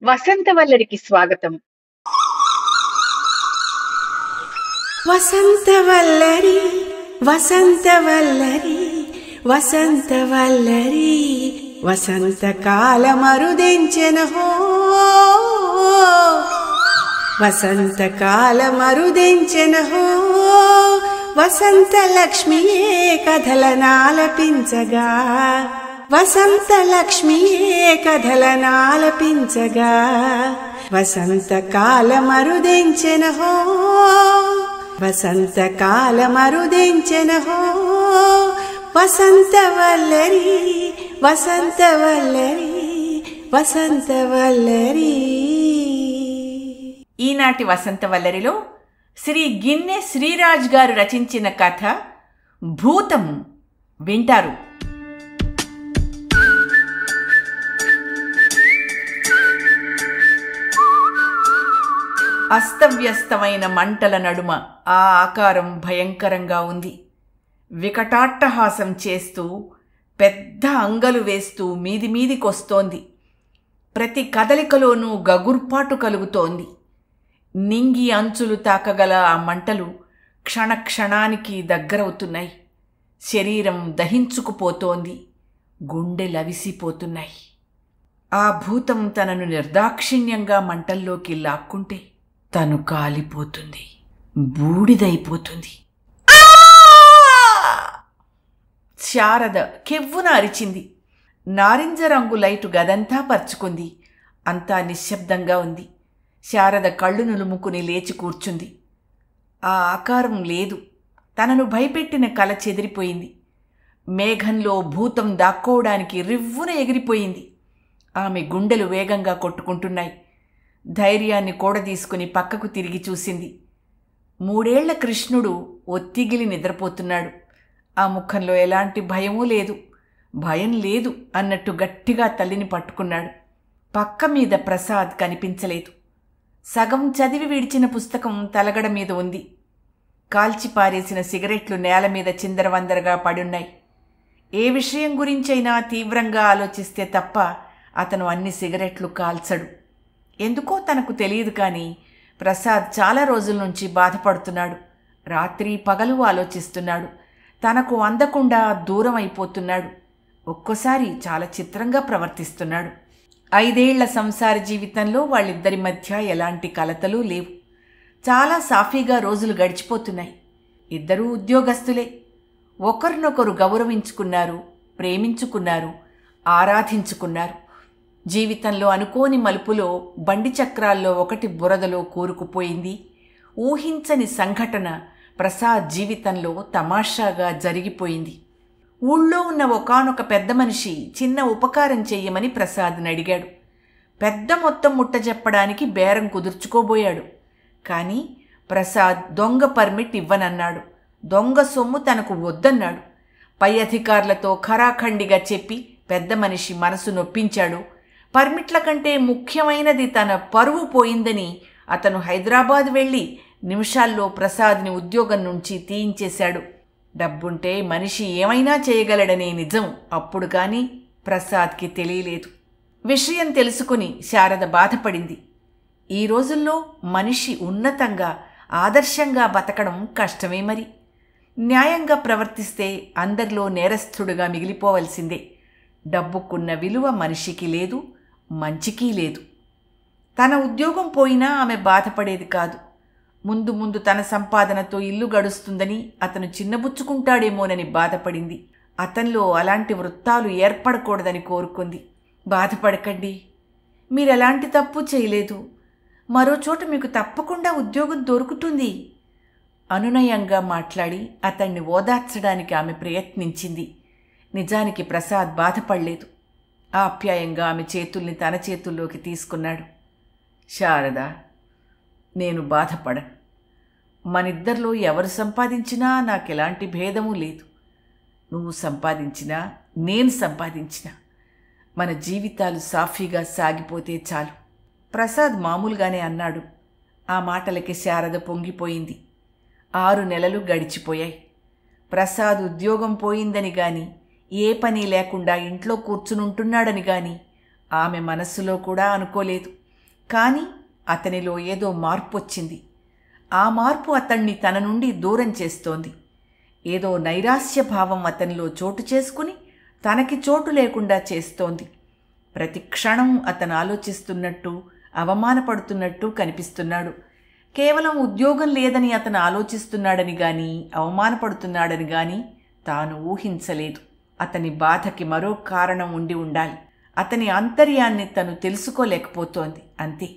వసంతవల్లరికి స్వాగతం. వసంతవల్లరి వసంతవల్లరి వసంతవల్లరి వసంతకాలమరుదెంచెనహో వసంతకాలమరుదెంచెనహో వసంతలక్ష్మియే కథలనాలపించగా వసంతలక్ష్మియే కథలనాలపించగా వసంతకాలమరుదెంచెనహో వసంతకాలమరుదెంచెనహో వసంతవల్లరి వసంతవల్లరి వసంతవల్లరి. ఈనాటి వసంతవల్లరిలో శ్రీ గిన్నె శ్రీరాజ్ గారు రచించిన కథ భూతం వింటారు. అస్తవ్యస్తమైన మంటల నడుమ ఆ ఆకారం భయంకరంగా ఉంది. వికటాట్టహాసం చేస్తూ పెద్ద అంగలు వేస్తూ మీది మీదికొస్తోంది. ప్రతి కదలికలోనూ గగుర్పాటు కలుగుతోంది. నింగి అంచులు తాకగల ఆ మంటలు క్షణక్షణానికి దగ్గరవుతున్నాయి. శరీరం దహించుకుపోతోంది. గుండెలవిసిపోతున్నాయి. ఆ భూతం తనను నిర్దాక్షిణ్యంగా మంటల్లోకి లాక్కుంటే తను కాలిపోతుంది, బూడిదైపోతుంది. శారద కెవ్వున అరిచింది. నారింజ రంగు లైటు గదంతా పరుచుకుంది. అంతా నిశ్శబ్దంగా ఉంది. శారద కళ్ళు నులుముకుని లేచి కూర్చుంది. ఆ ఆకారం లేదు. తనను భయపెట్టిన కల చెదిరిపోయింది. మేఘంలో భూతం దాక్కోవడానికి రివ్వున ఎగిరిపోయింది. ఆమె గుండెలు వేగంగా కొట్టుకుంటున్నాయి. ధైర్యాన్ని కూడదీసుకుని పక్కకు తిరిగి చూసింది. 3 ఏళ్ల కృష్ణుడు ఒత్తిగిలి నిద్రపోతున్నాడు. ఆ ముఖంలో ఎలాంటి భయమూ లేదు. భయం లేదు అన్నట్టు గట్టిగా తల్లిని పట్టుకున్నాడు. పక్క మీద ప్రసాద్ కనిపించలేదు. సగం చదివి విడిచిన పుస్తకం తలగడ మీద ఉంది. కాల్చి పారేసిన సిగరెట్లు నేల మీద చిందరవందరగా పడున్నాయి. ఏ విషయం గురించైనా తీవ్రంగా ఆలోచిస్తే తప్ప అతను అన్ని సిగరెట్లు కాల్చడు. ఎందుకో తనకు తెలియదు, కానీ ప్రసాద్ చాలా రోజుల నుంచి బాధపడుతున్నాడు. రాత్రి పగలు ఆలోచిస్తున్నాడు. తనకు అందకుండా దూరం అయిపోతున్నాడు. ఒక్కోసారి చాలా చిత్రంగా ప్రవర్తిస్తున్నాడు. 5 ఏళ్ల సంసార జీవితంలో వాళ్ళిద్దరి మధ్య ఎలాంటి కలతలు లేవు. చాలా సాఫీగా రోజులు గడిచిపోతున్నాయి. ఇద్దరూ ఉద్యోగస్తులే. ఒకరినొకరు గౌరవించుకున్నారు, ప్రేమించుకున్నారు, ఆరాధించుకున్నారు. జీవితంలో అనుకోని మలుపులో బండి చక్రాల్లో ఒకటి బురదలో కూరుకుపోయింది. ఊహించని సంఘటన ప్రసాద్ జీవితంలో తమాషాగా జరిగిపోయింది. ఊళ్ళో ఉన్న ఒకానొక పెద్ద మనిషి చిన్న ఉపకారం చెయ్యమని ప్రసాద్ని అడిగాడు. పెద్ద మొత్తం ముట్టజెప్పడానికి బేరం కుదుర్చుకోబోయాడు. కానీ ప్రసాద్ దొంగ పర్మిట్ ఇవ్వనన్నాడు. దొంగ సొమ్ము తనకు వద్దన్నాడు. పై అధికారులతో ఖరాఖండిగా చెప్పి పెద్ద మనిషి మనసు నొప్పించాడు. పర్మిట్ల కంటే ముఖ్యమైనది తన పరువు పోయిందని అతను హైదరాబాద్ వెళ్ళి నిమిషాల్లో ప్రసాద్ని ఉద్యోగం నుంచి తీయించేశాడు. డబ్బుంటే మనిషి ఏమైనా చేయగలడనే నిజం అప్పుడు కానీ ప్రసాద్కి తెలియలేదు. విషయం తెలుసుకుని శారద బాధపడింది. ఈ రోజుల్లో మనిషి ఉన్నతంగా ఆదర్శంగా బతకడం కష్టమే. మరి న్యాయంగా ప్రవర్తిస్తే అందరిలో నేరస్థుడుగా మిగిలిపోవలసిందే. డబ్బుకున్న విలువ మనిషికి లేదు, మంచికి లేదు. తన ఉద్యోగం పోయినా ఆమె బాధపడేది కాదు. ముందు ముందు తన సంపాదనతో ఇల్లు గడుస్తుందని అతను చిన్నబుచ్చుకుంటాడేమోనని బాధపడింది. అతనిలో అలాంటి వృత్తాలు ఏర్పడకూడదని కోరుకుంది. బాధపడకండి, మీరెలాంటి తప్పు చేయలేదు. మరోచోట మీకు తప్పకుండా ఉద్యోగం దొరుకుతుంది. అనునయంగా మాట్లాడి అతన్ని ఓదార్చడానికి ఆమె ప్రయత్నించింది. నిజానికి ప్రసాద్ బాధపడలేదు. ఆప్యాయంగా ఆమె చేతుల్ని తన చేతుల్లోకి తీసుకున్నాడు. శారద, నేను బాధపడను. మనిద్దరిలో ఎవరు సంపాదించినా నాకెలాంటి భేదమూ లేదు. నువ్వు సంపాదించినా నేను సంపాదించినా మన జీవితాలు సాఫీగా సాగిపోతే చాలు. ప్రసాద్ మామూలుగానే అన్నాడు. ఆ మాటలకి శారద పొంగిపోయింది. 6 నెలలు గడిచిపోయాయి. ప్రసాద్ ఉద్యోగం పోయిందని గాని, ఏ పని లేకుండా ఇంట్లో కూర్చునుంటున్నాడని గాని ఆమె మనస్సులో కూడా అనుకోలేదు. కానీ అతనిలో ఏదో మార్పు వచ్చింది. ఆ మార్పు అతన్ని తన నుండి దూరం చేస్తోంది. ఏదో నైరాస్య భావం అతనిలో చోటు చేసుకుని తనకి చోటు లేకుండా చేస్తోంది. ప్రతి క్షణం అతను ఆలోచిస్తున్నట్టు, అవమానపడుతున్నట్టు కనిపిస్తున్నాడు. కేవలం ఉద్యోగం లేదని అతను ఆలోచిస్తున్నాడని గాని, అవమానపడుతున్నాడని గాని తాను ఊహించలేదు. అతని బాధకి మరో కారణం ఉండి ఉండాలి. అతని ఆంతర్యాన్ని తను తెలుసుకోలేకపోతోంది. అంతే.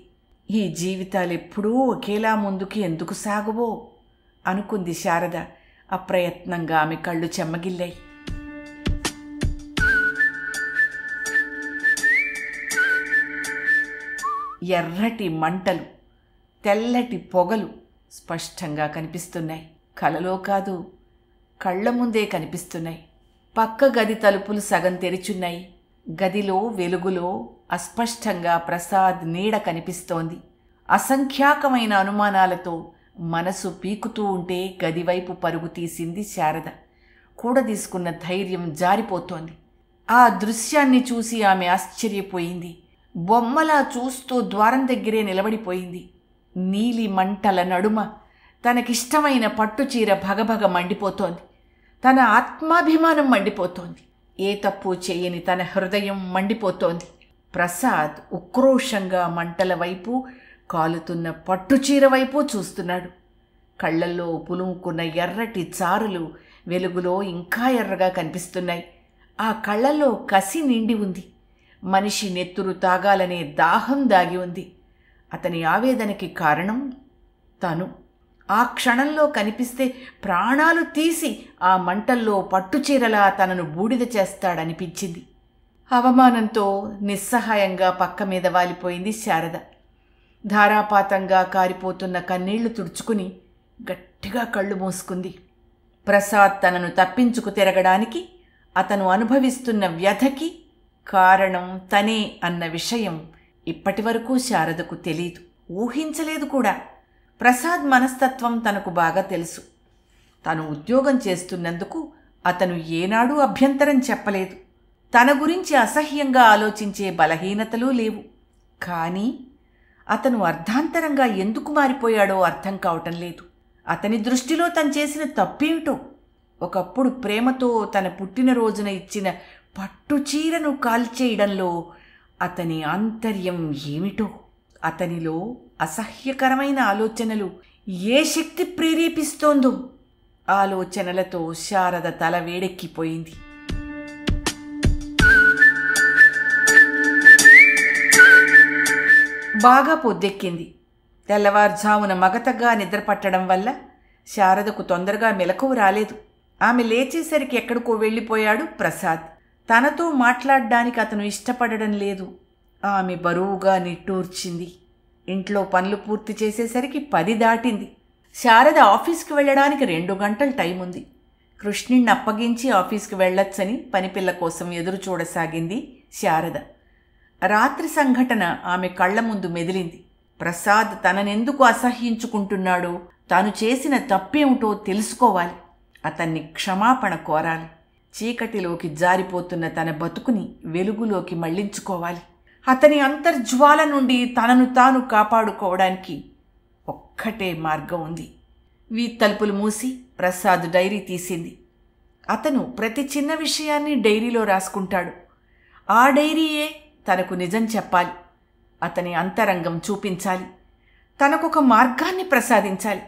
ఈ జీవితాలెప్పుడూ ఒకేలా ముందుకి ఎందుకు సాగవో అనుకుంది శారద. అప్రయత్నంగా ఆమె కళ్ళు చెమ్మగిల్లాయి. ఎర్రటి మంటలు, తెల్లటి పొగలు స్పష్టంగా కనిపిస్తున్నాయి. కలలో కాదు, కళ్ల ముందే కనిపిస్తున్నాయి. పక్క గది తలుపులు సగం తెరిచున్నాయి. గదిలో వెలుగులో అస్పష్టంగా ప్రసాద్ నీడ కనిపిస్తోంది. అసంఖ్యాకమైన అనుమానాలతో మనసు పీకుతూ ఉంటే గదివైపు పరుగు తీసింది శారద. కూడదీసుకున్న ధైర్యం జారిపోతోంది. ఆ దృశ్యాన్ని చూసి ఆమె ఆశ్చర్యపోయింది. బొమ్మలా చూస్తూ ద్వారం దగ్గరే నిలబడిపోయింది. నీలి మంటల నడుమ తనకిష్టమైన పట్టుచీర భగభగ మండిపోతోంది. తన ఆత్మాభిమానం మండిపోతోంది. ఏ తప్పు చేయని తన హృదయం మండిపోతోంది. ప్రసాద్ ఉక్రోషంగా మంటల వైపు, కాలుతున్న పట్టుచీర వైపు చూస్తున్నాడు. కళ్లల్లో పులుముకున్న ఎర్రటి చారులు వెలుగులో ఇంకా ఎర్రగా కనిపిస్తున్నాయి. ఆ కళ్లల్లో కసి నిండి ఉంది. మనిషి నెత్తురు తాగాలనే దాహం దాగి ఉంది. అతని ఆవేదనకి కారణం తను. ఆ క్షణంలో కనిపిస్తే ప్రాణాలు తీసి ఆ మంటల్లో పట్టుచీరలా తనను బూడిద చేస్తాడనిపించింది. అవమానంతో నిస్సహాయంగా పక్క మీద వాలిపోయింది శారద. ధారాపాతంగా కారిపోతున్న కన్నీళ్లు తుడుచుకుని గట్టిగా కళ్ళు మూసుకుంది. ప్రసాద్ తనను తప్పించుకు తిరగడానికి, అతను అనుభవిస్తున్న వ్యధకి కారణం తనే అన్న విషయం ఇప్పటివరకు శారదకు తెలీదు, ఊహించలేదు కూడా. ప్రసాద్ మనస్తత్వం తనకు బాగా తెలుసు. తను ఉద్యోగం చేస్తున్నందుకు అతను ఏనాడూ అభ్యంతరం చెప్పలేదు. తన గురించి అసహ్యంగా ఆలోచించే బలహీనతలు లేవు. కానీ అతను అర్ధాంతరంగా ఎందుకు మారిపోయాడో అర్థం కావటం లేదు. అతని దృష్టిలో తను చేసిన తప్పేమిటో. ఒకప్పుడు ప్రేమతో తన పుట్టినరోజున ఇచ్చిన పట్టుచీరను కాల్చేయడంలో అతని ఆంతర్యం ఏమిటో. అతనిలో అసహ్యకరమైన ఆలోచనలు ఏ శక్తి ప్రేరేపిస్తోందో. ఆలోచనలతో శారద తల వేడెక్కిపోయింది. బాగా పొద్దెక్కింది. తెల్లవారుజామున మగతగా నిద్రపట్టడం వల్ల శారదకు తొందరగా మెలకువ రాలేదు. ఆమె లేచేసరికి ఎక్కడికో వెళ్ళిపోయాడు ప్రసాద్. తనతో మాట్లాడడానికి అతను ఇష్టపడడం లేదు. ఆమె బరువుగా నిట్టూర్చింది. ఇంట్లో పనులు పూర్తి చేసేసరికి 10 దాటింది. శారద ఆఫీస్కి వెళ్ళడానికి 2 గంటలు టైం ఉంది. కృష్ణుణ్ణి అప్పగించి ఆఫీస్కి వెళ్ళొచ్చని పనిపిల్ల కోసం ఎదురు చూడసాగింది శారద. రాత్రి సంఘటన ఆమె కళ్ల ముందు మెదిలింది. ప్రసాద్ తననెందుకు అసహ్యించుకుంటున్నాడో, తాను చేసిన తప్పేమిటో తెలుసుకోవాలి. అతన్ని క్షమాపణ కోరాలి. చీకటిలోకి జారిపోతున్న తన బతుకుని వెలుగులోకి మళ్లించుకోవాలి. అతని అంతర్జ్వాల నుండి తనను తాను కాపాడుకోవడానికి ఒక్కటే మార్గం ఉంది. తలుపులు మూసి ప్రసాద్ డైరీ తీసింది. అతను ప్రతి చిన్న విషయాన్ని డైరీలో రాసుకుంటాడు. ఆ డైరీయే తనకు నిజం చెప్పాలి. అతని అంతరంగం చూపించాలి. తనకొక మార్గాన్ని ప్రసాదించాలి.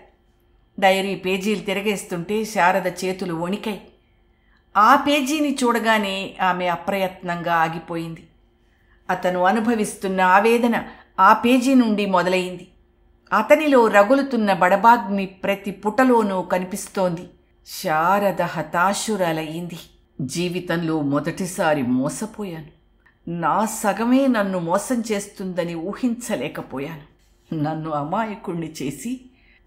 డైరీ పేజీలు తిరగేస్తుంటే శారద చేతులు వణికాయి. ఆ పేజీని చూడగానే ఆమె అప్రయత్నంగా ఆగిపోయింది. అతను అనుభవిస్తున్న ఆవేదన ఆ పేజీ నుండి మొదలైంది. అతనిలో రగులుతున్న బడబాగ్ని ప్రతి పుటలోనూ కనిపిస్తోంది. శారద హతాశురాలయ్యింది. జీవితంలో మొదటిసారి మోసపోయాను. నా సగమే నన్ను మోసం చేస్తుందని ఊహించలేకపోయాను. నన్ను అమాయకుణ్ణి చేసి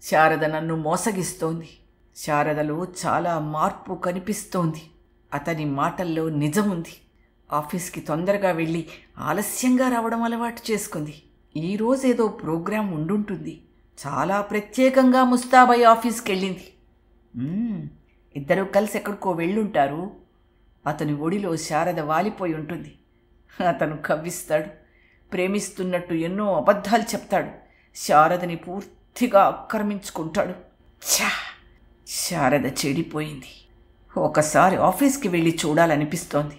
శారద నన్ను మోసగిస్తోంది. శారదలో చాలా మార్పు కనిపిస్తోంది. అతని మాటల్లో నిజముంది. ఆఫీస్కి తొందరగా వెళ్ళి ఆలస్యంగా రావడం అలవాటు చేసుకుంది. ఈరోజేదో ప్రోగ్రాం ఉండుంటుంది. చాలా ప్రత్యేకంగా ముస్తాబాయి ఆఫీస్కి వెళ్ళింది. ఇద్దరూ కలిసి ఎక్కడికో వెళ్ళుంటారు. అతని ఒడిలో శారద వాలిపోయి ఉంటుంది. అతను కవ్విస్తాడు. ప్రేమిస్తున్నట్టు ఎన్నో అబద్ధాలు చెప్తాడు. శారదని పూర్తిగా ఆక్రమించుకుంటాడు. ఛా! శారద చెడిపోయింది. ఒకసారి ఆఫీస్కి వెళ్ళి చూడాలనిపిస్తోంది,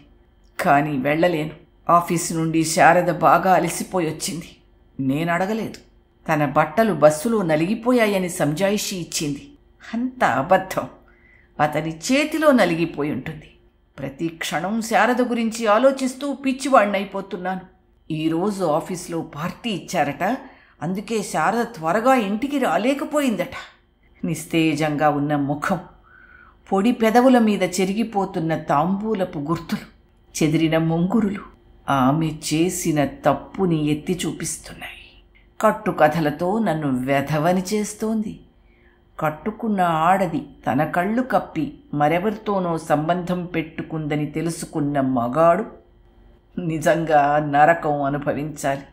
కానీ వెళ్ళలేను. ఆఫీసు నుండి శారద బాగా అలసిపోయి వచ్చింది. నేను అడగలేదు. తన బట్టలు బస్సులో నలిగిపోయాయని సంజాయిషీ ఇచ్చింది. అంత అబద్ధం. అతని చేతిలో నలిగిపోయి ఉంటుంది. ప్రతి క్షణం శారద గురించి ఆలోచిస్తూ పిచ్చివాడినైపోతున్నాను. ఈరోజు ఆఫీస్లో పార్టీ ఇచ్చారట, అందుకే శారద త్వరగా ఇంటికి రాలేకపోయిందట. నిస్తేజంగా ఉన్న ముఖం, పొడి పెదవుల మీద చెరిగిపోతున్న తాంబూలపు గుర్తులు, చెదిరిన ముంగురులు ఆమె చేసిన తప్పుని ఎత్తి చూపిస్తున్నాయి. కట్టుకథలతో నన్ను వెధవని చేస్తోంది. కట్టుకున్న ఆడది తన కళ్ళు కప్పి మరెవరితోనో సంబంధం పెట్టుకుందని తెలుసుకున్న మగాడు నిజంగా నరకం అనుభవించాలి.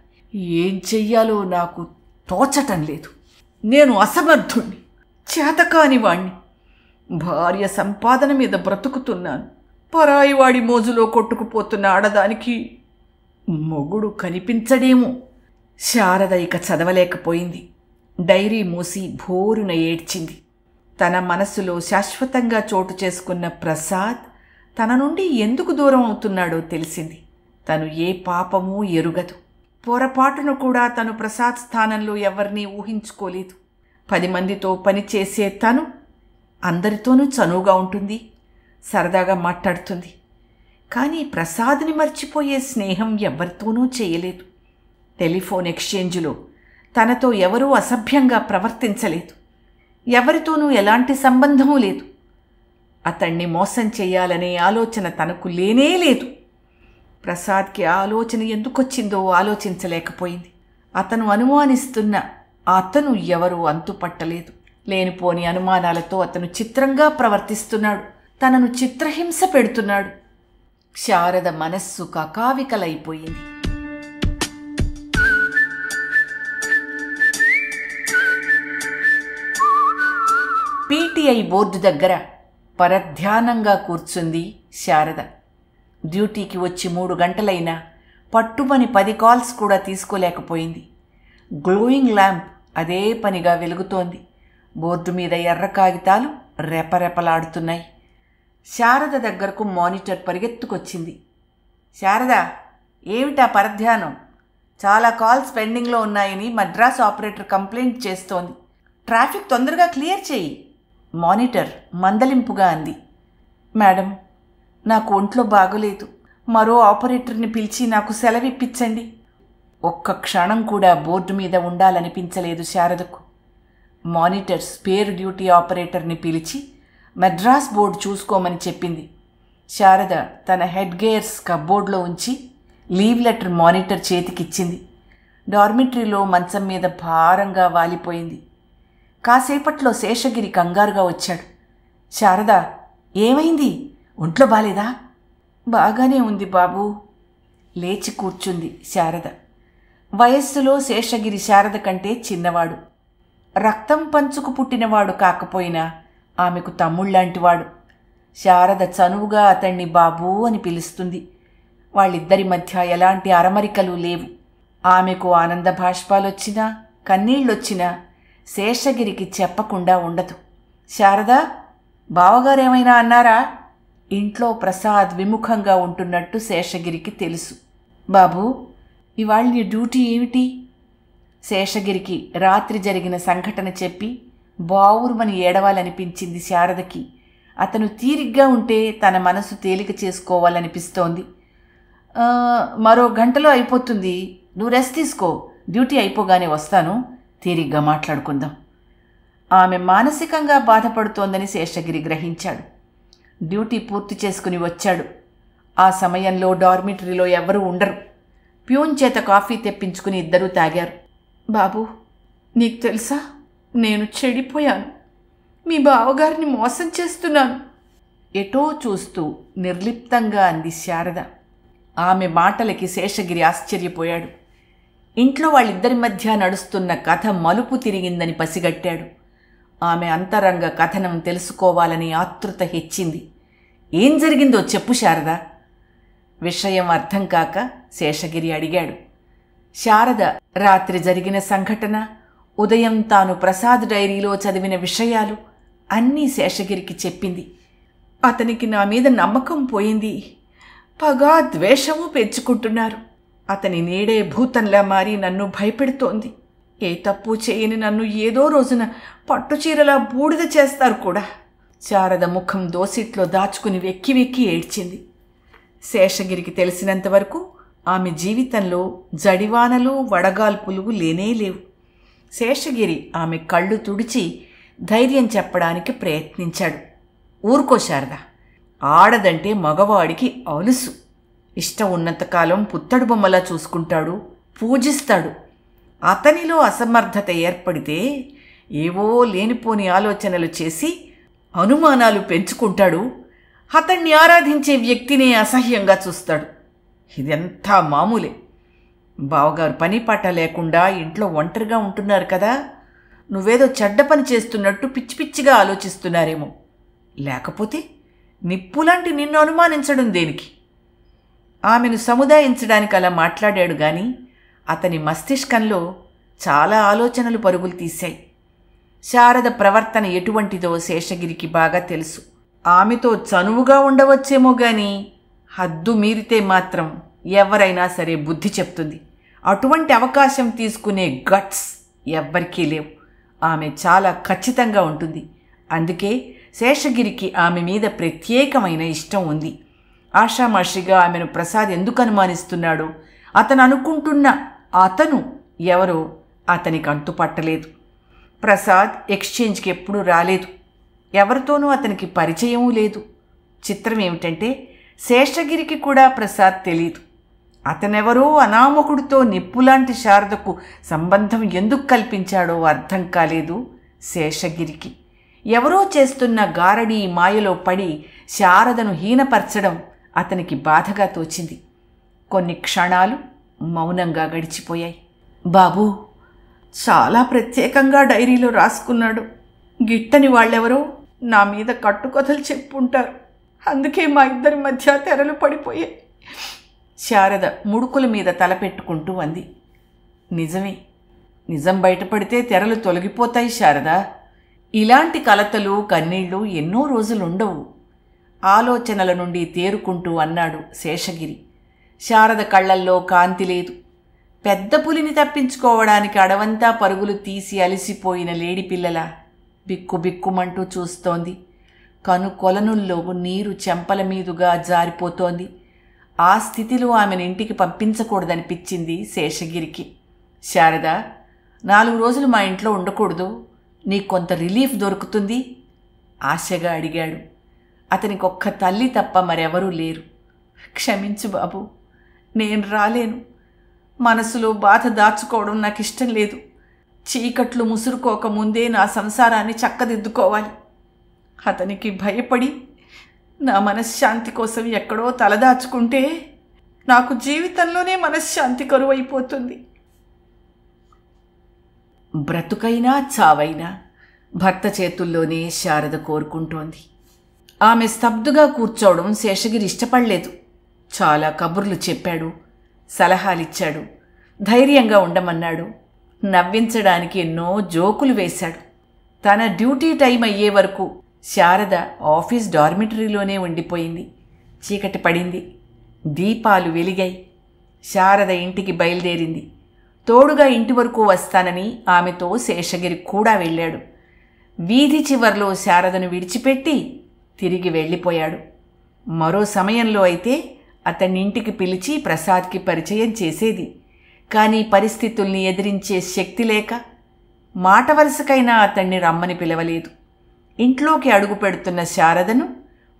ఏం చెయ్యాలో నాకు తోచటం లేదు. నేను అసమర్థుణ్ణి, చేతకాని వాణ్ణి. భార్య సంపాదన మీద బ్రతుకుతున్నాను. పరాయివాడి మోజులో కొట్టుకుపోతున్న ఆడదానికి మొగుడు కనిపించడేమో. శారద ఇక చదవలేకపోయింది. డైరీ మూసి భోరున ఏడ్చింది. తన మనసులో శాశ్వతంగా చోటు చేసుకున్న ప్రసాద్ తన నుండి ఎందుకు దూరం అవుతున్నాడో తెలిసింది. తను ఏ పాపమూ ఎరుగదు. పొరపాటును కూడా తను ప్రసాద్ స్థానంలో ఎవరినీ ఊహించుకోలేదు. 10 మందితో పనిచేసే తను అందరితోనూ చనువుగా ఉంటుంది, సరదాగా మాట్లాడుతుంది. కానీ ప్రసాద్ని మర్చిపోయే స్నేహం ఎవరితోనూ చేయలేదు. టెలిఫోన్ ఎక్స్చేంజ్లో తనతో ఎవరూ అసభ్యంగా ప్రవర్తించలేదు. ఎవరితోనూ ఎలాంటి సంబంధమూ లేదు. అతన్ని మోసం చేయాలనే ఆలోచన తనకు లేనే లేదు. ప్రసాద్కి ఆ ఆలోచన ఎందుకొచ్చిందో ఆలోచించలేకపోయింది. అతను అనుమానిస్తున్న అతను ఎవరూ అంతుపట్టలేదు. లేనిపోని అనుమానాలతో అతను చిత్రంగా ప్రవర్తిస్తున్నాడు. తనను చిత్రహింస పెడుతున్నాడు. శారద మనస్సు కకావికలైపోయింది. పీటీఐ బోర్డు దగ్గర పరధ్యానంగా కూర్చుంది శారద. డ్యూటీకి వచ్చి 3 గంటలైనా పట్టుమని 10 కాల్స్ కూడా తీసుకోలేకపోయింది. గ్లోయింగ్ ల్యాంప్ అదే పనిగా వెలుగుతోంది. బోర్డు మీద ఎర్ర కాగితాలు రెపరెపలాడుతున్నాయి. శారద దగ్గరకు మానిటర్ పరిగెత్తుకొచ్చింది. శారద, ఏమిటా పరధ్యానం? చాలా కాల్స్ పెండింగ్లో ఉన్నాయని మద్రాస్ ఆపరేటర్ కంప్లైంట్ చేస్తోంది. ట్రాఫిక్ తొందరగా క్లియర్ చేయి. మానిటర్ మందలింపుగా అంది. మేడం, నాకు ఒంట్లో బాగోలేదు. మరో ఆపరేటర్ని పిలిచి నాకు సెలవిప్పించండి. ఒక్క క్షణం కూడా బోర్డు మీద ఉండాలనిపించలేదు శారదకు. మానిటర్ స్పేర్ డ్యూటీ ఆపరేటర్ని పిలిచి మద్రాస్ బోర్డు చూసుకోమని చెప్పింది. శారద తన హెడ్ గేర్స్ కబ్బోర్డ్లో ఉంచి లీవ్ లెటర్ మానిటర్ చేతికిచ్చింది. డార్మిటరీలో మంచం మీద భారంగా వాలిపోయింది. కాసేపట్లో శేషగిరి కంగారుగా వచ్చాడు. శారద, ఏమైంది? ఒంట్లో బాలేదా? బాగానే ఉంది బాబూ. లేచి కూర్చుంది శారద. వయస్సులో శేషగిరి శారద కంటే చిన్నవాడు. రక్తం పంచుకు పుట్టినవాడు కాకపోయినా ఆమెకు తమ్ముళ్లాంటివాడు. శారద చనువుగా అతన్ని బాబూ అని పిలుస్తుంది. వాళ్ళిద్దరి మధ్య ఎలాంటి అరమరికలు లేవు. ఆమెకు ఆనంద బాష్పాలొచ్చినా కన్నీళ్ళొచ్చినా శేషగిరికి చెప్పకుండా ఉండదు. శారదా, బావగారేమైనా అన్నారా? ఇంట్లో ప్రసాద్ విముఖంగా ఉంటున్నట్టు శేషగిరికి తెలుసు. బాబూ, ఇవాళ నీ డ్యూటీ ఏమిటి? శేషగిరికి రాత్రి జరిగిన సంఘటన చెప్పి బావురుమని ఏడవాలనిపించింది శారదకి. అతను తీరిగ్గా ఉంటే తన మనసు తేలిక చేసుకోవాలనిపిస్తోంది. మరో గంటలో అయిపోతుంది, నువ్వు రెస్ట్ తీసుకో. డ్యూటీ అయిపోగానే వస్తాను, తీరిగ్గా మాట్లాడుకుందాం. ఆమె మానసికంగా బాధపడుతోందని శేషగిరి గ్రహించాడు. డ్యూటీ పూర్తి చేసుకుని వచ్చాడు. ఆ సమయంలో డార్మిటరీలో ఎవరూ ఉండరు. ప్యూన్ చేత కాఫీ తెప్పించుకుని ఇద్దరూ తాగారు. బాబూ, నీకు తెలుసా, నేను చెడిపోయాను. మీ బావగారిని మోసం చేస్తున్నాను. ఎటో చూస్తూ నిర్లిప్తంగా అంది శారద. ఆమె మాటలకి శేషగిరి ఆశ్చర్యపోయాడు. ఇంట్లో వాళ్ళిద్దరి మధ్య నడుస్తున్న కథ మలుపు తిరిగిందని పసిగట్టాడు. ఆమె అంతరంగ కథనం తెలుసుకోవాలని ఆతృత హెచ్చింది. ఏం జరిగిందో చెప్పు శారద. విషయం అర్థం కాక శేషగిరి అడిగాడు. శారద రాత్రి జరిగిన సంఘటన, ఉదయం తాను ప్రసాద్ డైరీలో చదివిన విషయాలు అన్నీ శేషగిరికి చెప్పింది. అతనికి నా మీద నమ్మకం పోయింది. పగ, ద్వేషము పెంచుకుంటున్నారు. అతని నీడే భూతంలా మారి నన్ను భయపెడుతోంది. ఏ తప్పు చేయని నన్ను ఏదో రోజున పట్టుచీరలా బూడిద చేస్తారు కూడా. శారద ముఖం దోసిట్లో దాచుకుని వెక్కి వెక్కి ఏడ్చింది. శేషగిరికి తెలిసినంతవరకు ఆమె జీవితంలో జడివానలు, వడగాల్పులు లేనేలేవు. శేషగిరి ఆమె కళ్ళు తుడిచి ధైర్యం చెప్పడానికి ప్రయత్నించాడు. ఊరుకో శారద, ఆడదంటే మగవాడికి అలుసు. ఇష్టం ఉన్నంతకాలం పుత్తడు బొమ్మలా చూసుకుంటాడు, పూజిస్తాడు. అతనిలో అసమర్థత ఏర్పడితే ఏవో లేనిపోని ఆలోచనలు చేసి అనుమానాలు పెంచుకుంటాడు. అతన్ని ఆరాధించే వ్యక్తినే అసహ్యంగా చూస్తాడు. ఇదంతా మామూలే. బావగారు పని పాట లేకుండా ఇంట్లో ఒంటరిగా ఉంటున్నారు కదా, నువ్వేదో చెడ్డ పని చేస్తున్నట్టు పిచ్చి పిచ్చిగా ఆలోచిస్తున్నారేమో. లేకపోతే నిప్పులాంటి నిన్ను అనుమానించడం దేనికి? ఆమెను సముదాయించడానికి అలా మాట్లాడాడు గాని అతని మస్తిష్కంలో చాలా ఆలోచనలు పరుగులు తీశాయి. శారద ప్రవర్తన ఎటువంటిదో శేషగిరికి బాగా తెలుసు. ఆమెతో చనువుగా ఉండవచ్చేమో గాని హద్దు మీరితే మాత్రం ఎవరైనా సరే బుద్ధి చెప్తుంది. అటువంటి అవకాశం తీసుకునే గట్స్ ఎవ్వరికీ లేవు. ఆమె చాలా ఖచ్చితంగా ఉంటుంది. అందుకే శేషగిరికి ఆమె మీద ప్రత్యేకమైన ఇష్టం ఉంది. ఆషామాషిగా ఆమెను ప్రసాద్ ఎందుకు అనుమానిస్తున్నాడో, అతను అనుకుంటున్న అతను ఎవరో అతనికి అంతుపట్టలేదు. ప్రసాద్ ఎక్స్చేంజ్కి ఎప్పుడూ రాలేదు. ఎవరితోనూ అతనికి పరిచయమూ లేదు. చిత్రం ఏమిటంటే శేషగిరికి కూడా ప్రసాద్ తెలీదు. అతనెవరో అనామకుడితో నిప్పులాంటి శారదకు సంబంధం ఎందుకు కల్పించాడో అర్థం కాలేదు శేషగిరికి. ఎవరో చేస్తున్న గారడీ మాయలో పడి శారదను హీనపరచడం అతనికి బాధగా తోచింది. కొన్ని క్షణాలు మౌనంగా గడిచిపోయాయి. బాబూ, చాలా ప్రత్యేకంగా డైరీలో రాసుకున్నాడు. గిట్టని వాళ్ళెవరో నా మీద కట్టుకథలు చెప్పుంటారు. అందుకే మా ఇద్దరి మధ్య తెరలు పడిపోయాయి. శారద ముడుకుల మీద తలపెట్టుకుంటూ అంది. నిజమే, నిజం బయటపడితే తెరలు తొలగిపోతాయి శారదా. ఇలాంటి కలతలు, కన్నీళ్లు ఎన్నో రోజులుండవు. ఆలోచనల నుండి తేరుకుంటూ అన్నాడు శేషగిరి. శారద కళ్లల్లో కాంతి లేదు. పెద్ద పులిని తప్పించుకోవడానికి అడవంతా పరుగులు తీసి అలిసిపోయిన లేడిపిల్లల బిక్కుబిక్కుమంటూ చూస్తోంది. కను కొలనుల్లో నీరు చెంపల మీదుగా జారిపోతోంది. ఆ స్థితిలో ఆమెను ఇంటికి పంపించకూడదనిపించింది శేషగిరికి. శారద, 4 రోజులు మా ఇంట్లో ఉండకూడదు? నీకు కొంత రిలీఫ్ దొరుకుతుంది ఆశగా అడిగాడు. అతనికి ఒక్క తల్లి తప్ప మరెవరూ లేరు. క్షమించు బాబు, నేను రాలేను. మనసులో బాధ దాచుకోవడం నాకు ఇష్టం లేదు. చీకట్లు ముసురుకోకముందే నా సంసారాన్ని చక్కదిద్దుకోవాలి. అతనికి భయపడి నా మనశ్శాంతి కోసం ఎక్కడో తలదాచుకుంటే నాకు జీవితంలోనే మనశ్శాంతి కరువైపోతుంది. బ్రతుకైనా చావైనా భర్త చేతుల్లోనే శారద కోరుకుంటోంది. ఆమె స్తబ్దుగా కూర్చోవడం శేషగిరి ఇష్టపడలేదు. చాలా కబుర్లు చెప్పాడు, సలహాలిచ్చాడు, ధైర్యంగా ఉండమన్నాడు, నవ్వించడానికి ఎన్నో జోకులు వేశాడు. తన డ్యూటీ టైం అయ్యే వరకు శారద ఆఫీస్ డార్మిటరీలోనే ఉండిపోయింది. చీకటి పడింది. దీపాలు వెలిగాయి. శారద ఇంటికి బయలుదేరింది. తోడుగా ఇంటి వరకు వస్తానని ఆమెతో శేషగిరి కూడా వెళ్ళాడు. వీధి చివర్లో శారదను విడిచిపెట్టి తిరిగి వెళ్ళిపోయాడు. మరో సమయంలో అయితే అతన్ని ఇంటికి పిలిచి ప్రసాద్కి పరిచయం చేసేది. కానీ పరిస్థితుల్ని ఎదిరించే శక్తి లేక మాట వరుసకైనా అతన్ని రమ్మని పిలవలేదు. ఇంట్లోకి అడుగు పెడుతున్న శారదను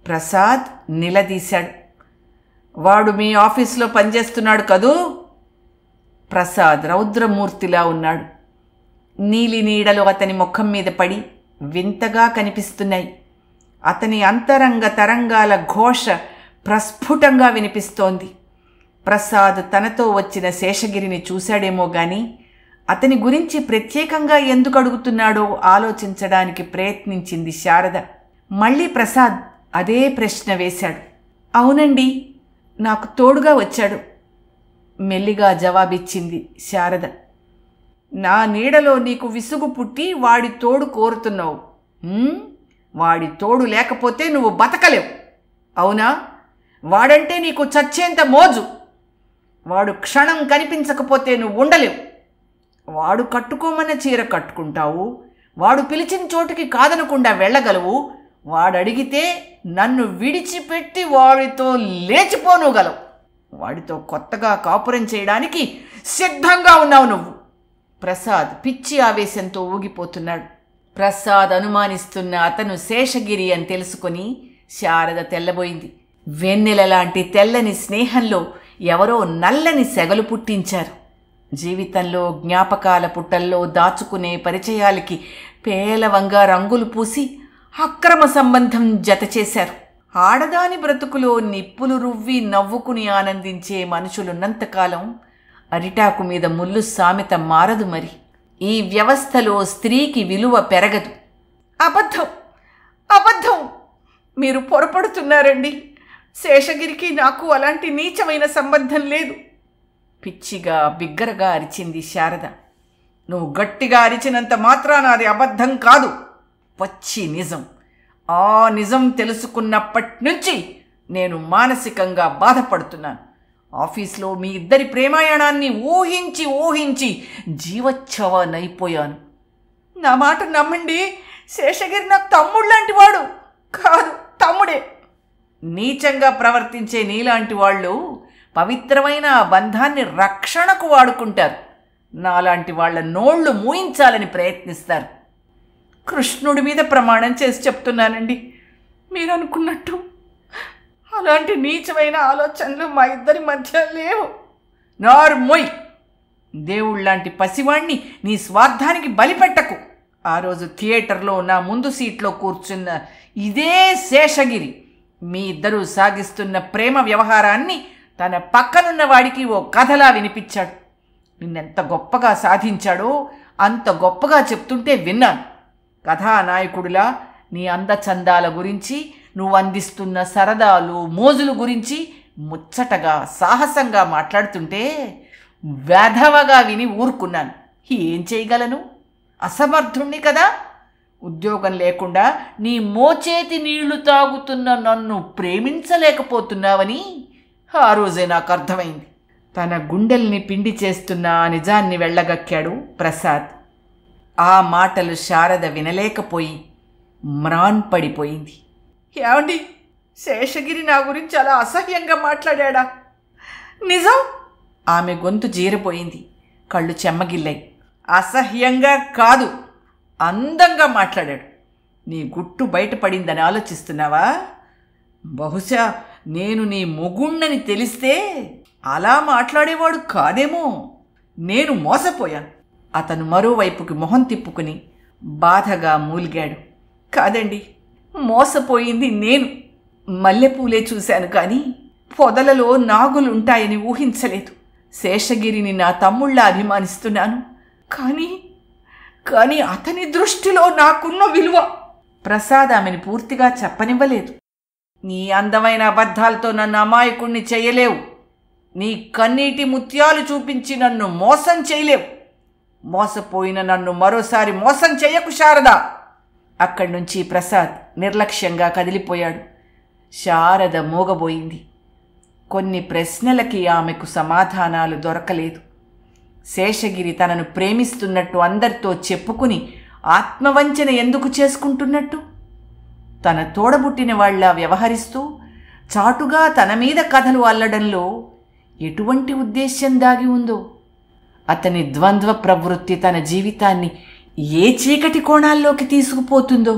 ప్రసాద్ నిలదీశాడు. వాడు మీ ఆఫీసులో పనిచేస్తున్నాడు కదూ? ప్రసాద్ రౌద్రమూర్తిలా ఉన్నాడు. నీలి నీడలు అతని ముఖం మీద పడి వింతగా కనిపిస్తున్నాయి. అతని అంతరంగ తరంగాల ఘోష ప్రస్ఫుటంగా వినిపిస్తోంది. ప్రసాద్ తనతో వచ్చిన శేషగిరిని చూశాడేమో గాని అతని గురించి ప్రత్యేకంగా ఎందుకు అడుగుతున్నాడో ఆలోచించడానికి ప్రయత్నించింది శారద. మళ్ళీ ప్రసాద్ అదే ప్రశ్న వేశాడు. అవునండి, నాకు తోడుగా వచ్చాడు. మెల్లిగా జవాబిచ్చింది శారద. నా నీడలో నీకు విసుగు పుట్టి వాడి తోడు కోరుతున్నావు. వాడి తోడు లేకపోతే నువ్వు బతకలేవు, అవునా? వాడంటే నీకు చచ్చేంత మోజు. వాడు క్షణం కనిపించకపోతే నువ్వు ఉండలేవు. వాడు కట్టుకోమన్న చీర కట్టుకుంటావు, వాడు పిలిచిన చోటుకి కాదనకుండా వెళ్ళగలవు, వాడడిగితే నన్ను విడిచిపెట్టి వాడితో లేచిపోనుగలవు. వాడితో కొత్తగా కాపురం చేయడానికి సిద్ధంగా ఉన్నావు నువ్వు. ప్రసాద్ పిచ్చి ఆవేశంతో ఊగిపోతున్నాడు. ప్రసాద్ అనుమానిస్తున్న అతను శేషగిరి అని తెలుసుకొని శారద తెల్లబోయింది. వెన్నెల లాంటి తెల్లని స్నేహంలో ఎవరో నల్లని సెగలు పుట్టించారు. జీవితంలో జ్ఞాపకాల పుట్టల్లో దాచుకునే పరిచయాలకి పేలవంగా రంగులు పూసి అక్రమ సంబంధం జతచేశారు. ఆడదాని బ్రతుకులో నిప్పులు రువ్వి నవ్వుకుని ఆనందించే మనుషులున్నంతకాలం అరిటాకు మీద ముళ్ళు సామెత మారదు. మరి ఈ వ్యవస్థలో స్త్రీకి విలువ పెరగదు. అబద్ధం, అబద్ధం! మీరు పొరపడుతున్నారండి. శేషగిరికి నాకు అలాంటి నీచమైన సంబంధం లేదు. పిచ్చిగా బిగ్గరగా అరిచింది శారద. నువ్వు గట్టిగా అరిచినంత మాత్రాన అది అబద్ధం కాదు, పచ్చి నిజం. ఆ నిజం తెలుసుకున్నప్పటి నుంచి నేను మానసికంగా బాధపడుతున్నాను. ఆఫీస్లో మీ ఇద్దరి ప్రేమాయణాన్ని ఊహించి ఊహించి జీవచ్ఛవనైపోయాను. నా మాట నమ్మండి, శేషగిరి నాకు తమ్ముడు లాంటి వాడు కాదు, తమ్ముడే. నీచంగా ప్రవర్తించే నీలాంటి వాళ్ళు పవిత్రమైన ఆ బంధాన్ని రక్షణకు వాడుకుంటారు. నాలాంటి వాళ్ళ నోళ్లు మూయించాలని ప్రయత్నిస్తారు. కృష్ణుడి మీద ప్రమాణం చేసి చెప్తున్నానండి, మీరు అనుకున్నట్టు అలాంటి నీచమైన ఆలోచనలు మా ఇద్దరి మధ్య లేవు. నార్మోయ్! దేవుళ్లాంటి పసివాణ్ణి నీ స్వార్థానికి బలిపెట్టకు. ఆ రోజు థియేటర్లో నా ముందు సీట్లో కూర్చున్న ఇదే శేషగిరి మీ ఇద్దరూ సాగిస్తున్న ప్రేమ వ్యవహారాన్ని తన పక్కనున్న వాడికి ఓ కథలా వినిపించాడు. నిన్నెంత గొప్పగా సాధించాడో అంత గొప్పగా చెప్తుంటే విన్నాను. కథానాయకుడిలా నీ అందచందాల గురించి, నువ్వు అందిస్తున్న సరదాలు మోజుల గురించి ముచ్చటగా సాహసంగా మాట్లాడుతుంటే వెధవగా విని ఊరుకున్నాను. ఏం చేయగలను? అసమర్థుణ్ణి కదా. ఉద్యోగం లేకుండా నీ మోచేతి నీళ్లు తాగుతున్న నన్ను ప్రేమించలేకపోతున్నావని ఆ రోజే నాకు అర్థమైంది. తన గుండెల్ని పిండి చేస్తున్న ఆ నిజాన్ని వెళ్ళగక్కాడు ప్రసాద్. ఆ మాటలు శారద వినలేకపోయి మ్రాన్పడిపోయింది. ఏమండి, శేషగిరి నా గురించి అలా అసహ్యంగా మాట్లాడా? నిజం? ఆమె గొంతు జీరిపోయింది, కళ్ళు చెమ్మగిల్లాయి. అసహ్యంగా కాదు, అందంగా మాట్లాడాడు. నీ గుట్టు బయటపడిందని ఆలోచిస్తున్నావా? బహుశా నేను నీ మొగుణ్ణని తెలిస్తే అలా మాట్లాడేవాడు కాదేమో. నేను మోసపోయాను. అతను మరోవైపుకి మొహం తిప్పుకుని బాధగా మూలిగాడు. కాదండి, మోసపోయింది నేను. మల్లెపూలే చూశాను కానీ పొదలలో నాగులుంటాయని ఊహించలేదు. శేషగిరిని నా తమ్ముళ్ళ అభిమానిస్తున్నాను, కానీ అతని దృష్టిలో నాకున్న విలువ. ప్రసాద్ ఆమెను పూర్తిగా చెప్పనివ్వలేదు. నీ అందమైన అబద్ధాలతో నన్ను అమాయకుణ్ణి చేయలేవు. నీ కన్నీటి ముత్యాలు చూపించి నన్ను మోసం చేయలేవు. మోసపోయిన నన్ను మరోసారి మోసం చేయకు శారద. అక్కడి నుంచి ప్రసాద్ నిర్లక్ష్యంగా కదిలిపోయాడు. శారద మూగబోయింది. కొన్ని ప్రశ్నలకి ఆమెకు సమాధానాలు దొరకలేదు. శేషగిరి తనను ప్రేమిస్తున్నట్టు అందరితో చెప్పుకుని ఆత్మవంచన ఎందుకు చేసుకుంటున్నట్టు? తన తోడబుట్టిన వాళ్ళ వ్యవహరిస్తూ చాటుగా తన మీద కథలు అల్లడంలో ఎటువంటి ఉద్దేశ్యం దాగి ఉందో? అతని ద్వంద్వ ప్రవృత్తి తన జీవితాన్ని ఏ చీకటి కోణాల్లోకి తీసుకుపోతుందో?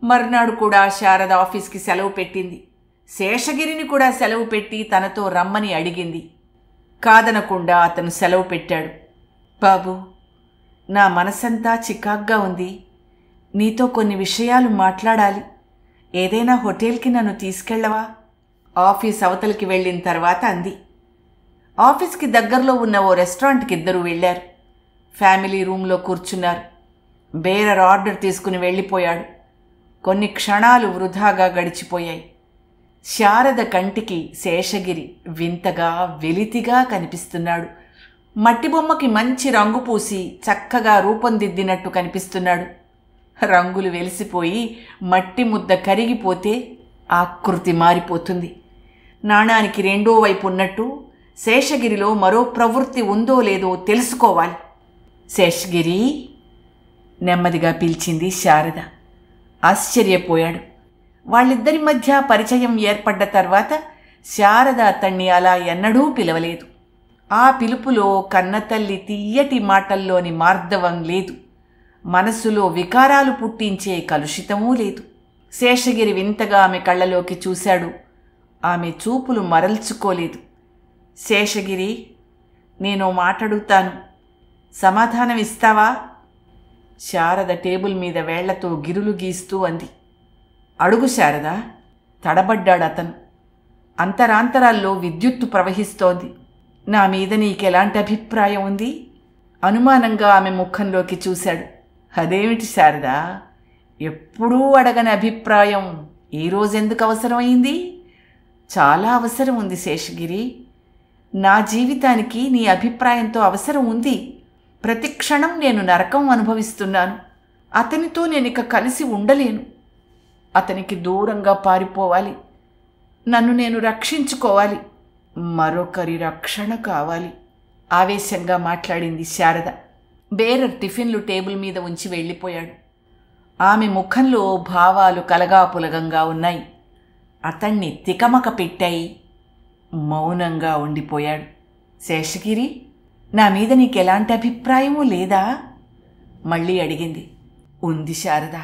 మర్నాడు కూడా శారద ఆఫీస్కి సెలవు పెట్టింది. శేషగిరిని కూడా సెలవు పెట్టి తనతో రమ్మని అడిగింది. కాదనకుండా అతను సెలవు పెట్టాడు. బాబు, నా మనసంతా చికాగ్గా ఉంది. నీతో కొన్ని విషయాలు మాట్లాడాలి. ఏదైనా హోటల్కి నన్ను తీసుకెళ్ళవా? ఆఫీస్ అవతలికి వెళ్ళిన తర్వాత అంది. ఆఫీస్కి దగ్గరలో ఉన్న ఓ రెస్టారెంట్కి ఇద్దరూ వెళ్ళారు. ఫ్యామిలీ రూమ్లో కూర్చున్నారు. బేరర్ ఆర్డర్ తీసుకుని వెళ్ళిపోయాడు. కొన్ని క్షణాలు వృధాగా గడిచిపోయాయి. శారద కంటికి శేషగిరి వింతగా వెలితిగా కనిపిస్తున్నాడు. మట్టి బొమ్మకి మంచి రంగు పూసి చక్కగా రూపొందిద్దినట్టు కనిపిస్తున్నాడు. రంగులు వెలిసిపోయి మట్టి ముద్ద కరిగిపోతే ఆకృతి మారిపోతుంది. నాణానికి రెండో వైపు ఉన్నట్టు శేషగిరిలో మరో ప్రవృత్తి ఉందో లేదో తెలుసుకోవాలి. శేషగిరి నెమ్మదిగా పిలిచింది శారద. ఆశ్చర్యపోయాడు. వాళ్ళిద్దరి మధ్య పరిచయం ఏర్పడ్డ తర్వాత శారద అతన్ని అలా ఎన్నడూ పిలవలేదు. ఆ పిలుపులో కన్నతల్లి తీయటి మాటల్లోని మార్దవం లేదు. మనస్సులో వికారాలు పుట్టించే కలుషితమూ లేదు. శేషగిరి వింతగా ఆమె కళ్ళలోకి చూశాడు. ఆమె చూపులు మరల్చుకోలేదు. శేషగిరి, నేను మాట్లాడుతాను, సమాధానం ఇస్తావా? శారద టేబుల్ మీద వేళ్లతో గిరులు గీస్తూ అంది. అడుగు శారద. తడబడ్డాడు అతను. అంతరాంతరాల్లో విద్యుత్తు ప్రవహిస్తోంది. నా మీద నీకెలాంటి అభిప్రాయం ఉంది? అనుమానంగా ఆమె ముఖంలోకి చూశాడు. అదేమిటి శారదా, ఎప్పుడూ అడగని అభిప్రాయం ఈరోజెందుకు అవసరమైంది? చాలా అవసరం ఉంది శేషగిరి. నా జీవితానికి నీ అభిప్రాయంతో అవసరం ఉంది. ప్రతి క్షణం నేను నరకం అనుభవిస్తున్నాను. అతనితో నేనిక కలిసి ఉండలేను. అతనికి దూరంగా పారిపోవాలి. నన్ను నేను రక్షించుకోవాలి. మరొకరి రక్షణ కావాలి. ఆవేశంగా మాట్లాడింది శారద. బేరర్ టిఫిన్లు టేబుల్ మీద ఉంచి వెళ్ళిపోయాడు. ఆమె ముఖంలో భావాలు కలగాపులగంగా ఉన్నాయి. అతన్ని తికమక పెట్టాయి. మౌనంగా ఉండిపోయాడు. శేషగిరి, నా మీద నీకెలాంటి అభిప్రాయమూ లేదా? మళ్ళీ అడిగింది. ఉంది శారద.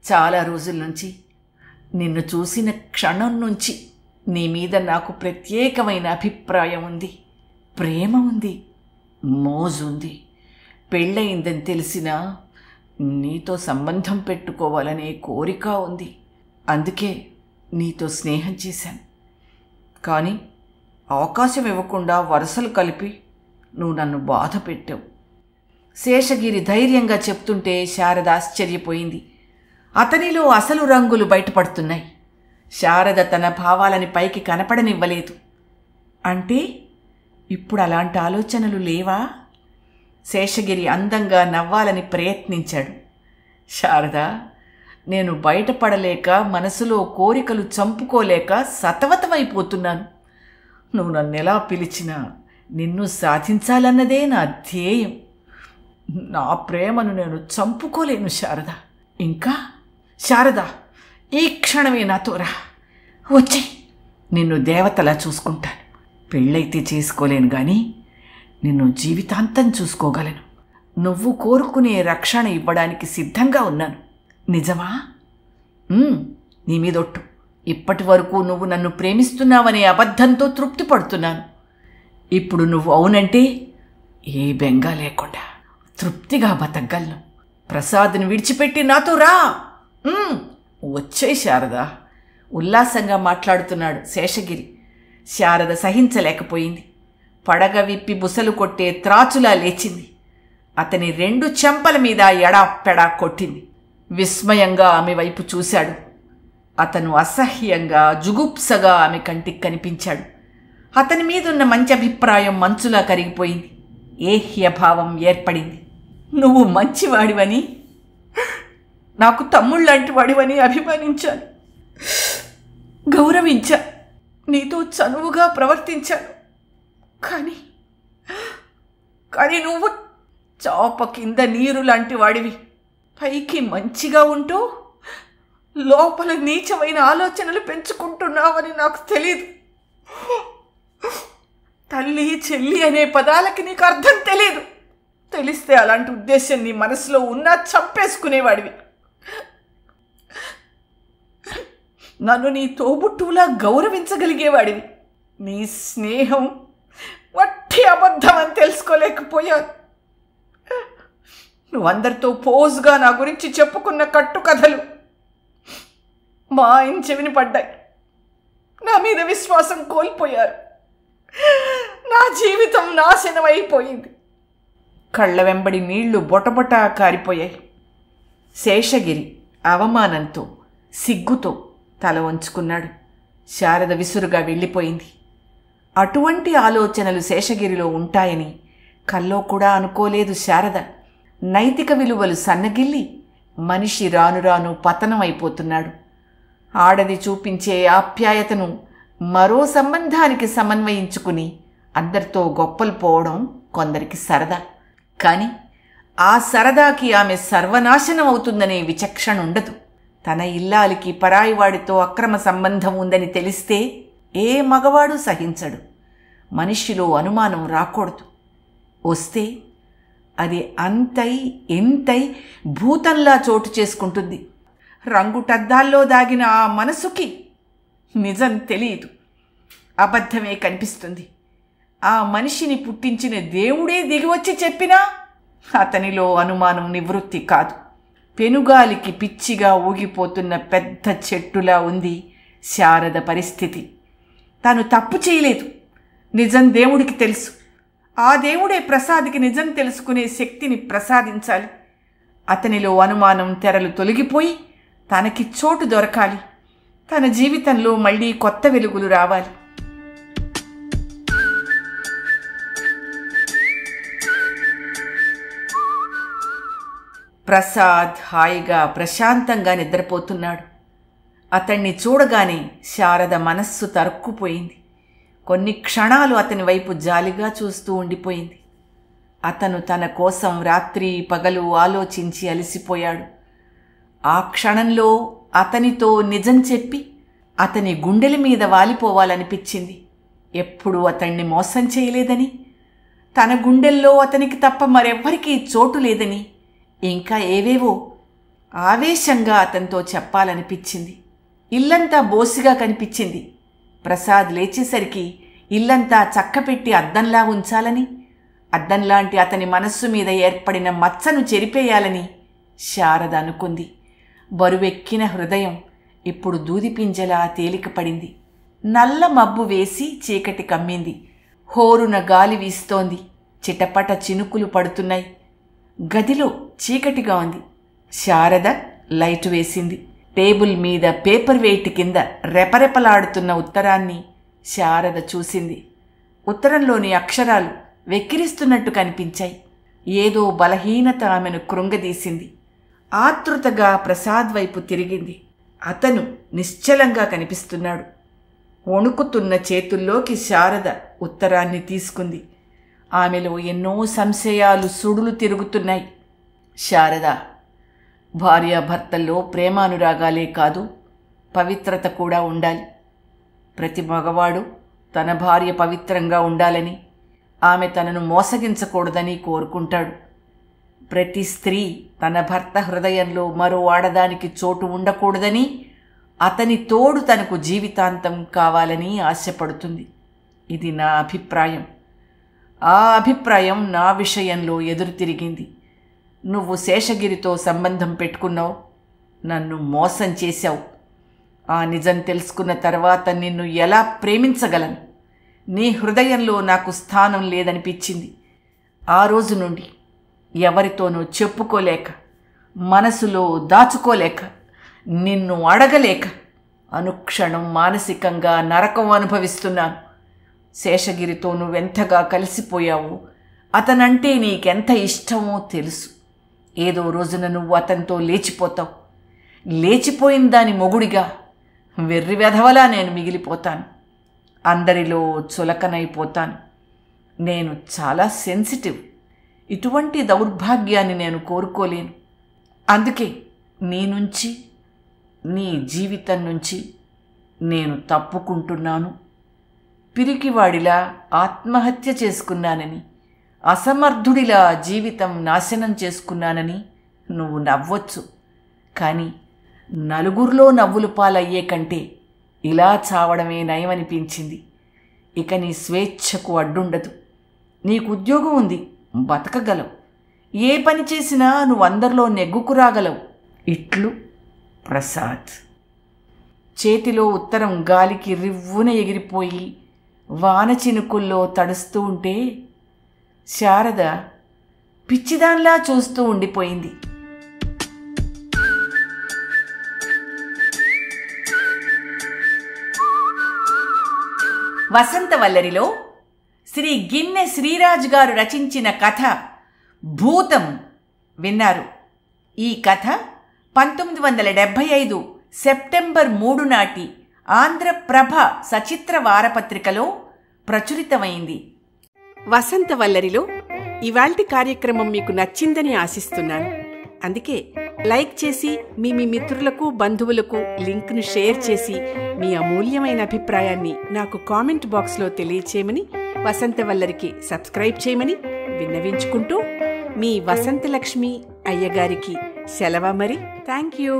చాలా రోజుల నుంచి, నిన్ను చూసిన క్షణం నుంచి నీ మీద నాకు ప్రత్యేకమైన అభిప్రాయం ఉంది. ప్రేమ ఉంది, మోజుంది. పెళ్ళయిందని తెలిసినా నీతో సంబంధం పెట్టుకోవాలనే కోరిక ఉంది. అందుకే నీతో స్నేహం చేశాను. కానీ అవకాశం ఇవ్వకుండా వరుసలు కలిపి నువ్వు నన్ను బాధ పెట్టావు. శేషగిరి ధైర్యంగా చెప్తుంటే శారద ఆశ్చర్యపోయింది. అతనిలో అసలు రంగులు బయటపడుతున్నాయి. శారద తన భావాలని పైకి కనపడనివ్వలేదు. అంటే ఇప్పుడు అలాంటి ఆలోచనలు లేవా? శేషగిరి అందంగా నవ్వాలని ప్రయత్నించాడు. శారద, నేను బయటపడలేక, మనసులో కోరికలు చంపుకోలేక సతమతమైపోతున్నాను. నువ్వు నన్నెలా పిలిచినా నిన్ను సాధించాలన్నదే నా ధ్యేయం. నా ప్రేమను నేను చంపుకోలేను శారద. ఇంకా శారద, ఈ క్షణమే నాతో రా. వచ్చే, నిన్ను దేవతలా చూసుకుంటాను. పెళ్ళైతే చేసుకోలేను కానీ నిన్ను జీవితాంతం చూసుకోగలను. నువ్వు కోరుకునే రక్షణ ఇవ్వడానికి సిద్ధంగా ఉన్నాను. నిజమా? నీ మీదొట్టు. ఇప్పటి వరకు నువ్వు నన్ను ప్రేమిస్తున్నావనే అబద్ధంతో తృప్తి పడుతున్నాను. ఇప్పుడు నువ్వు అవునంటే ఏ బెంగా లేకుండా తృప్తిగా బతకగలను. ప్రసాద్ని విడిచిపెట్టి నాతో రా. వచ్చే శారద. ఉల్లాసంగా మాట్లాడుతున్నాడు శేషగిరి. శారద సహించలేకపోయింది. పడగ విప్పి బుసలు కొట్టే త్రాచులా లేచింది. అతని 2 చెంపల మీద ఎడాపెడా కొట్టింది. విస్మయంగా ఆమె వైపు చూశాడు. అతను అసహ్యంగా, జుగుప్సగా ఆమె కంటికి కనిపించాడు. అతని మీదున్న మంచి అభిప్రాయం మంచులా కరిగిపోయింది. ఏహ్యభావం ఏర్పడింది. నువ్వు మంచివాడివని, నాకు తమ్ముళ్ళంటి వాడివని అభిమానించాను, గౌరవించా, నీతో చనువుగా ప్రవర్తించాను. కానీ నువ్వు చాప కింద నీరు లాంటి వాడివి. పైకి మంచిగా ఉంటూ లోపల నీచమైన ఆలోచనలు పెంచుకుంటున్నావని నాకు తెలీదు. తల్లి, చెల్లి అనే పదాలకి నీకు అర్థం తెలీదు. తెలిస్తే అలాంటి ఉద్దేశం నీ మనసులో ఉన్నా చంపేసుకునేవాడివి. నన్ను నీ తోబుట్టువులా గౌరవించగలిగేవాడివి. నీ స్నేహం వట్టి అబద్ధం అని తెలుసుకోలేకపోయాను. నువ్వందరితో పోజుగా నా గురించి చెప్పుకున్న కట్టుకథలు మా ఆయన చెవిని పడ్డాయి. నా మీద విశ్వాసం కోల్పోయారు. నా జీవితం నాశనమైపోయింది. కళ్ళ వెంబడి నీళ్లు బొటబొటా కారిపోయాయి. శేషగిరి అవమానంతో, సిగ్గుతో తల వంచుకున్నాడు. శారద విసురుగా వెళ్ళిపోయింది. అటువంటి ఆలోచనలు శేషగిరిలో ఉంటాయని కల్లో కూడా అనుకోలేదు శారద. నైతిక విలువలు సన్నగిల్లి మనిషి రాను రాను పతనమైపోతున్నాడు. ఆడది చూపించే ఆప్యాయతను మరో సంబంధానికి సమన్వయించుకుని అందరితో గొప్పలు పోవడం కొందరికి సరదా. కానీ ఆ సరదాకి ఆమె సర్వనాశనం అవుతుందనే విచక్షణ ఉండదు. తన ఇల్లాలికి పరాయివాడితో అక్రమ సంబంధం ఉందని తెలిస్తే ఏ మగవాడు సహించడు. మనిషిలో అనుమానం రాకూడదు. వస్తే అది అంతై ఎంతై భూతంలా చోటు చేసుకుంటుంది. రంగుటద్దాల్లో దాగిన ఆ మనసుకి నిజం తెలియదు, అబద్ధమే కనిపిస్తుంది. ఆ మనిషిని పుట్టించిన దేవుడే దిగివచ్చి చెప్పినా అతనిలో అనుమానం నివృత్తి కాదు. పెనుగాలికి పిచ్చిగా ఊగిపోతున్న పెద్ద చెట్టులా ఉంది శారద పరిస్థితి. తాను తప్పు చేయలేదు, నిజం దేవుడికి తెలుసు. ఆ దేవుడే ప్రసాద్కి నిజం తెలుసుకునే శక్తిని ప్రసాదించాలి. అతనిలో అనుమానం తెరలు తొలగిపోయి తనకి చోటు దొరకాలి. తన జీవితంలో మళ్ళీ కొత్త వెలుగులు రావాలి. ప్రసాద్ హాయిగా ప్రశాంతంగా నిద్రపోతున్నాడు. అతన్ని చూడగానే శారద మనస్సు తరుక్కుపోయింది. కొన్ని క్షణాలు అతని వైపు జాలిగా చూస్తూ ఉండిపోయింది. అతను తన కోసం రాత్రి పగలు ఆలోచించి అలసిపోయాడు. ఆ క్షణంలో అతనితో నిజం చెప్పి అతని గుండెల మీద వాలిపోవాలనిపించింది. ఎప్పుడూ అతన్ని మోసం చేయలేదని, తన గుండెల్లో అతనికి తప్ప మరెవ్వరికీ చోటు లేదని, ఇంకా ఏవేవో ఆవేశంగా అతనితో చెప్పాలనిపించింది. ఇల్లంతా బోసిగా కనిపించింది. ప్రసాద్ లేచేసరికి ఇల్లంతా చక్కపెట్టి అద్దంలా ఉంచాలని, అద్దంలాంటి అతని మనస్సు మీద ఏర్పడిన మచ్చను చెరిపేయాలని శారద అనుకుంది. బరువెక్కిన హృదయం ఇప్పుడు దూదిపింజలా తేలికపడింది. నల్ల మబ్బు వేసి చీకటి కమ్మింది. హోరున గాలి వీస్తోంది. చిటపట చినుకులు పడుతున్నాయి. గదిలో చీకటిగా ఉంది. శారద లైటు వేసింది. టేబుల్ మీద పేపర్ వెయిట్ కింద రెపరెపలాడుతున్న ఉత్తరాన్ని శారద చూసింది. ఉత్తరంలోని అక్షరాలు వెక్కిరిస్తున్నట్టు కనిపించాయి. ఏదో బలహీనత ఆమెను కృంగదీసింది. ఆతృతగా ప్రసాద్ వైపు తిరిగింది. అతను నిశ్చలంగా కనిపిస్తున్నాడు. వణుకుతున్న చేతుల్లోకి శారద ఉత్తరాన్ని తీసుకుంది. ఆమెలో ఎన్నో సంశయాలు సుడులు తిరుగుతున్నాయి. శారద, భార్యాభర్తల్లో ప్రేమానురాగాలే కాదు, పవిత్రత కూడా ఉండాలి. ప్రతి మగవాడు తన భార్య పవిత్రంగా ఉండాలని, ఆమె తనను మోసగించకూడదని కోరుకుంటాడు. ప్రతి స్త్రీ తన భర్త హృదయంలో మరో ఆడదానికి చోటు ఉండకూడదని, అతని తోడు తనకు జీవితాంతం కావాలని ఆశపడుతుంది. ఇది నా అభిప్రాయం. ఆ అభిప్రాయం నా విషయంలో ఎదురు తిరిగింది. నువ్వు శేషగిరితో సంబంధం పెట్టుకున్నావు, నన్ను మోసం చేశావు. ఆ నిజం తెలుసుకున్న తర్వాత నిన్ను ఎలా ప్రేమించగలను? నీ హృదయంలో నాకు స్థానం లేదనిపించింది. ఆ రోజు నుండి ఎవరితోనూ చెప్పుకోలేక, మనసులో దాచుకోలేక, నిన్ను అడగలేక అనుక్షణం మానసికంగా నరకం అనుభవిస్తున్నాను. శేషగిరితో నువ్వెంతగా కలిసిపోయావో, అతనంటే నీకెంత ఇష్టమో తెలుసు. ఏదో రోజున నువ్వు అతనితో లేచిపోతావు. లేచిపోయిన దాని మొగుడిగా వెర్రి వెధవలా నేను మిగిలిపోతాను. అందరిలో చులకనైపోతాను. నేను చాలా సెన్సిటివ్. ఇటువంటి దౌర్భాగ్యాన్ని నేను కోరుకోలేను. అందుకే నీ నుంచి, నీ జీవితం నుంచి నేను తప్పుకుంటున్నాను. పిరికివాడిలా ఆత్మహత్య చేసుకున్నానని, అసమర్థుడిలా జీవితం నాశనం చేసుకున్నానని నువ్వు నవ్వొచ్చు. కానీ నలుగురిలో నవ్వులు పాలయ్యే కంటే ఇలా చావడమే నయమనిపించింది. ఇక నీ స్వేచ్ఛకు అడ్డుండదు. నీకు ఉద్యోగం ఉంది, బతకగలవు. ఏ పని చేసినా నువ్వు అందరిలో నెగ్గుకురాగలవు. ఇట్లు ప్రసాద్. చేతిలో ఉత్తరం గాలికి రివ్వున ఎగిరిపోయి వాన చినుకుల్లో తడుస్తూ ఉంటే శారద పిచ్చిదాన్లా చూస్తూ ఉండిపోయింది. వసంతవల్లరిలో శ్రీ గిన్నె శ్రీరాజు గారు రచించిన కథ భూతం విన్నారు. ఈ కథ 1975 సెప్టెంబర్ 3 నాటి ఆంధ్రప్రభ సచిత్ర వారపత్రికలో ప్రచురితమైంది. వసంతవల్లరిలో ఇవాల్టి కార్యక్రమం మీకు నచ్చిందని ఆశిస్తున్నాను. అందుకే లైక్ చేసి మీ మిత్రులకు బంధువులకు లింక్ను షేర్ చేసి మీ అమూల్యమైన అభిప్రాయాన్ని నాకు కామెంట్ బాక్స్లో తెలియచేయమని, వసంతవల్లరికి సబ్స్క్రైబ్ చేయమని విన్నవించుకుంటూ మీ వసంతలక్ష్మి అయ్యగారికి సెలవు మరి. Thank you.